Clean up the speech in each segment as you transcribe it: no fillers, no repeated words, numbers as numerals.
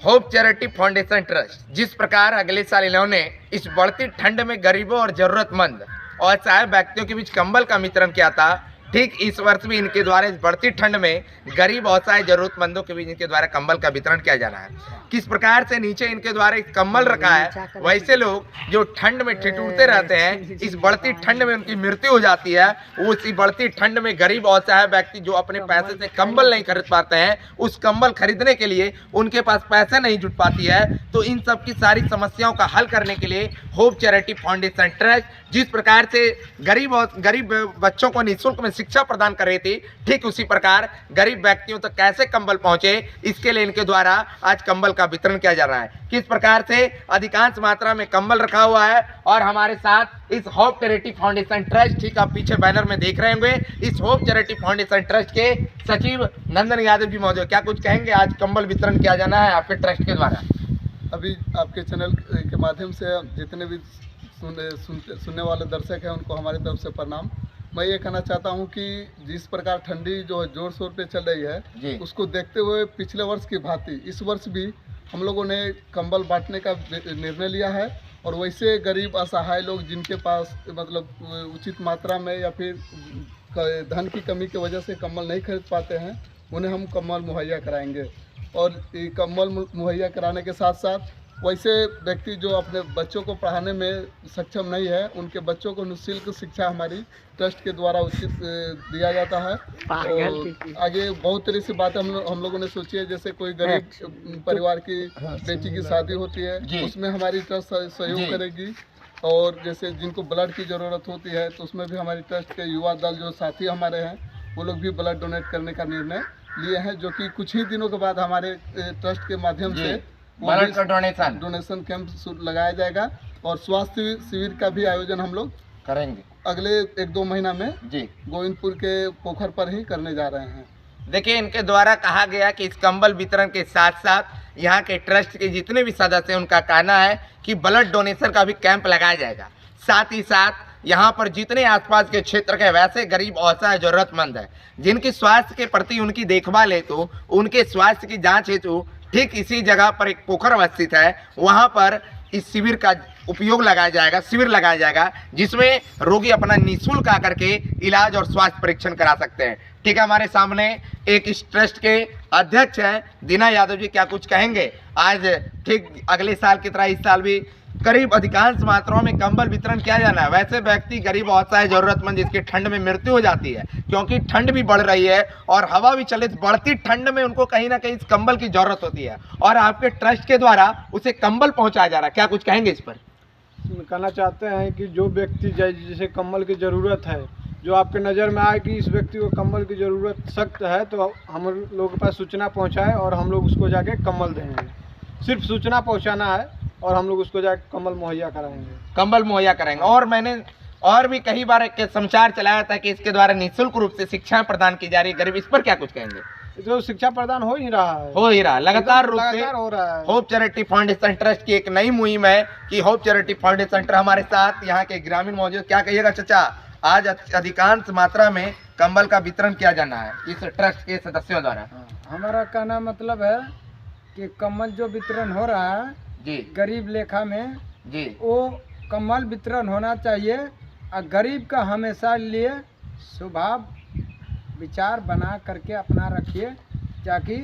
Hope charity foundation trust जिस प्रकार अगले साल इन्होंने इस बढ़ती ठंड में गरीबों और जरूरतमंद और असहाय व्यक्तियों के बीच कंबल का वितरण किया था, ठीक इस वर्ष भी इनके द्वारा इस बढ़ती ठंड में गरीब और असहाय जरूरतमंदों के बीच इनके द्वारा कंबल का वितरण किया जा रहा है। किस प्रकार से नीचे इनके द्वारा एक कंबल रखा है, वैसे लोग जो ठंड में ठिठुरते रहते हैं, इस बढ़ती ठंड में उनकी मृत्यु हो जाती है, वो इसी बढ़ती ठंड में गरीब और असहाय व्यक्ति जो अपने पैसे से कंबल नहीं खरीद पाते हैं, उस कंबल खरीदने के लिए उनके पास पैसे नहीं जुट पाती है, तो इन सब की सारी समस्याओं का हल करने के लिए होप चैरिटी फाउंडेशन ट्रस्ट जिस प्रकार से गरीब बच्चों को निःशुल्क में शिक्षा प्रदान कर रही थी, ठीक उसी प्रकार गरीब व्यक्तियों तक कैसे कंबल पहुंचे, इसके लिए इनके द्वारा आज कंबल का वितरण किया जा रहा है। किस प्रकार से अधिकांश मात्रा में कंबल रखा हुआ है और हमारे साथ इस होप चैरिटी फाउंडेशन ट्रस्ट, ठीक आप पीछे बैनर में देख रहे होंगे, इस होप चैरिटी फाउंडेशन ट्रस्ट के सचिव नंदन यादव जी मौजूद। क्या कुछ कहेंगे, आज कंबल वितरण किया जाना है आपके ट्रस्ट के द्वारा? अभी आपके चैनल के माध्यम से जितने भी सुनने वाले दर्शक हैं उनको हमारी तरफ से प्रणाम। मैं ये कहना चाहता हूँ कि जिस प्रकार ठंडी जो है जोर शोर पे चल रही है, उसको देखते हुए पिछले वर्ष की भांति इस वर्ष भी हम लोगों ने कंबल बांटने का निर्णय लिया है। और वैसे गरीब असहाय लोग जिनके पास मतलब उचित मात्रा में या फिर धन की कमी की वजह से कंबल नहीं खरीद पाते हैं, उन्हें हम कंबल मुहैया कराएंगे। और ये कंबल मुहैया कराने के साथ साथ वैसे व्यक्ति जो अपने बच्चों को पढ़ाने में सक्षम नहीं है, उनके बच्चों को निःशुल्क शिक्षा हमारी ट्रस्ट के द्वारा उचित दिया जाता है। और आगे बहुत तरह से बातें हम लोगों ने सोची है, जैसे कोई गरीब परिवार की बेटी की शादी होती है, उसमें हमारी ट्रस्ट सहयोग करेगी। और जैसे जिनको ब्लड की ज़रूरत होती है, तो उसमें भी हमारी ट्रस्ट के युवा दल जो साथी हमारे हैं, वो लोग भी ब्लड डोनेट करने का निर्णय लिए हैं, जो कि कुछ ही दिनों के बाद हमारे ट्रस्ट के माध्यम से ब्लड का डोनेशन कैंप लगाया जाएगा। और स्वास्थ्य शिविर का भी आयोजन हम लोग करेंगे अगले 1-2 महीना में गोविंदपुर के पोखर पर ही करने जा रहे हैं। देखिए, इनके द्वारा कहा गया कि इस कंबल वितरण के साथ साथ यहाँ के ट्रस्ट के जितने भी सदस्य हैं, उनका कहना है कि ब्लड डोनेशन का भी कैंप लगाया जाएगा। साथ ही साथ यहाँ पर जितने आसपास के क्षेत्र के वैसे गरीब और असहाय जरूरतमंद है, जिनकी स्वास्थ्य के प्रति उनकी देखभाल है, तो उनके स्वास्थ्य की जाँच हेतु ठीक इसी जगह पर एक पोखर अवस्थित है, वहाँ पर इस शिविर का उपयोग लगाया जाएगा, शिविर लगाया जाएगा, जिसमें रोगी अपना निःशुल्क आकर के इलाज और स्वास्थ्य परीक्षण करा सकते हैं। ठीक है, हमारे सामने एक इस ट्रस्ट के अध्यक्ष हैं दीना यादव जी, क्या कुछ कहेंगे? आज ठीक अगले साल की तरह इस साल भी करीब अधिकांश मात्राओं में कंबल वितरण किया जाना है। वैसे व्यक्ति गरीब और असहाय जरूरतमंद जिसकी ठंड में मृत्यु हो जाती है, क्योंकि ठंड भी बढ़ रही है और हवा भी चले, बढ़ती ठंड में उनको कहीं ना कहीं इस कंबल की जरूरत होती है, और आपके ट्रस्ट के द्वारा उसे कंबल पहुंचाया जा रहा है। क्या कुछ कहेंगे इस पर? कहना चाहते हैं कि जो व्यक्ति जिसे कंबल की ज़रूरत है, जो आपके नज़र में आए कि इस व्यक्ति को कंबल की ज़रूरत सख्त है, तो हम लोगों के पास सूचना पहुंचाए और हम लोग उसको जाके कंबल देंगे। सिर्फ सूचना पहुंचाना है और हम लोग उसको जाके कंबल मुहैया कराएंगे, कंबल मुहैया कराएंगे। और मैंने और भी कई बार एक समाचार चलाया था कि इसके द्वारा निःशुल्क रूप से शिक्षा प्रदान की जा रही है गरीब, इस पर क्या कुछ कहेंगे? जो शिक्षा प्रदान हो ही रहा है, लगातार रूप से हो रहा है। होप चैरिटी फाउंडेशन ट्रस्ट की एक नई मुहिम है कि होप चैरिटी फाउंडेशन ट्रस्ट हमारे साथ यहाँ के ग्रामीण मौजूद। क्या कहिएगा चाचा, आज अधिकांश मात्रा में कंबल का वितरण किया जाना है इस ट्रस्ट के सदस्यों द्वारा? हमारा कहना मतलब है कि कंबल जो वितरण हो रहा है जी, गरीब लेखा में जी, वो कंबल वितरण होना चाहिए। और गरीब का हमेशा लिए स्वभाव विचार बना करके अपना रखिए, ताकि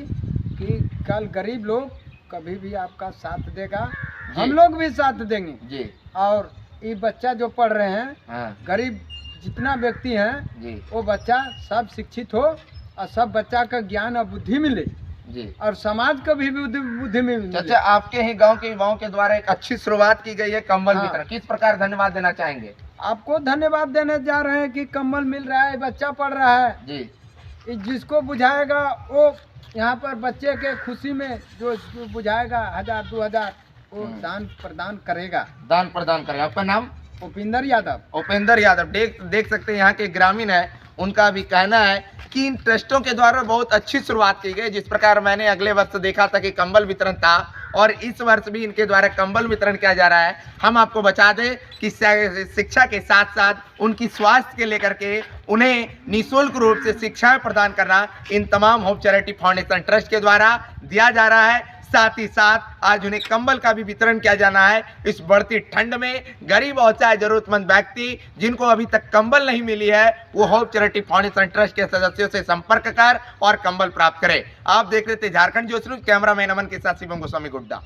कि कल गरीब लोग कभी भी आपका साथ देगा, हम लोग भी साथ देंगे जी। और ये बच्चा जो पढ़ रहे हैं, हाँ, गरीब जितना व्यक्ति हैं जी, वो बच्चा सब शिक्षित हो और सब बच्चा का ज्ञान और बुद्धि मिले जी, और समाज को भी बुद्धि मिले। चाचा, आपके ही गांव के युवाओं के द्वारा एक अच्छी शुरुआत की गई है कंबल हाँ। वितरण, किस प्रकार धन्यवाद देना चाहेंगे? आपको धन्यवाद देने जा रहे हैं कि कंबल मिल रहा है, बच्चा पढ़ रहा है जी, जिसको बुझाएगा वो यहाँ पर बच्चे के खुशी में जो बुझाएगा 1000-2000 वो दान प्रदान करेगा। दान प्रदान करेगा। आपका नाम? उपेंद्र यादव। उपेंद्र यादव। देख सकते हैं यहाँ के ग्रामीण है, उनका भी कहना है कि इन ट्रस्टों के द्वारा बहुत अच्छी शुरुआत की गई। जिस प्रकार मैंने अगले वर्ष देखा था कि कंबल वितरण था, और इस वर्ष भी इनके द्वारा कंबल वितरण किया जा रहा है। हम आपको बता दें कि शिक्षा के साथ साथ उनकी स्वास्थ्य के लेकर के उन्हें निःशुल्क रूप से शिक्षाएं प्रदान करना इन तमाम होप चैरिटी फाउंडेशन ट्रस्ट के द्वारा दिया जा रहा है। साथ ही साथ आज उन्हें कंबल का भी वितरण किया जाना है। इस बढ़ती ठंड में गरीब और चाहे जरूरतमंद व्यक्ति जिनको अभी तक कंबल नहीं मिली है वो होप चैरिटी फाउंडेशन ट्रस्ट के सदस्यों से संपर्क कर और कंबल प्राप्त करें। आप देख रहे थे झारखंड ज्योति न्यूज, कैमरामैन अमन के साथ शिवम गोस्वामी गुड्डा।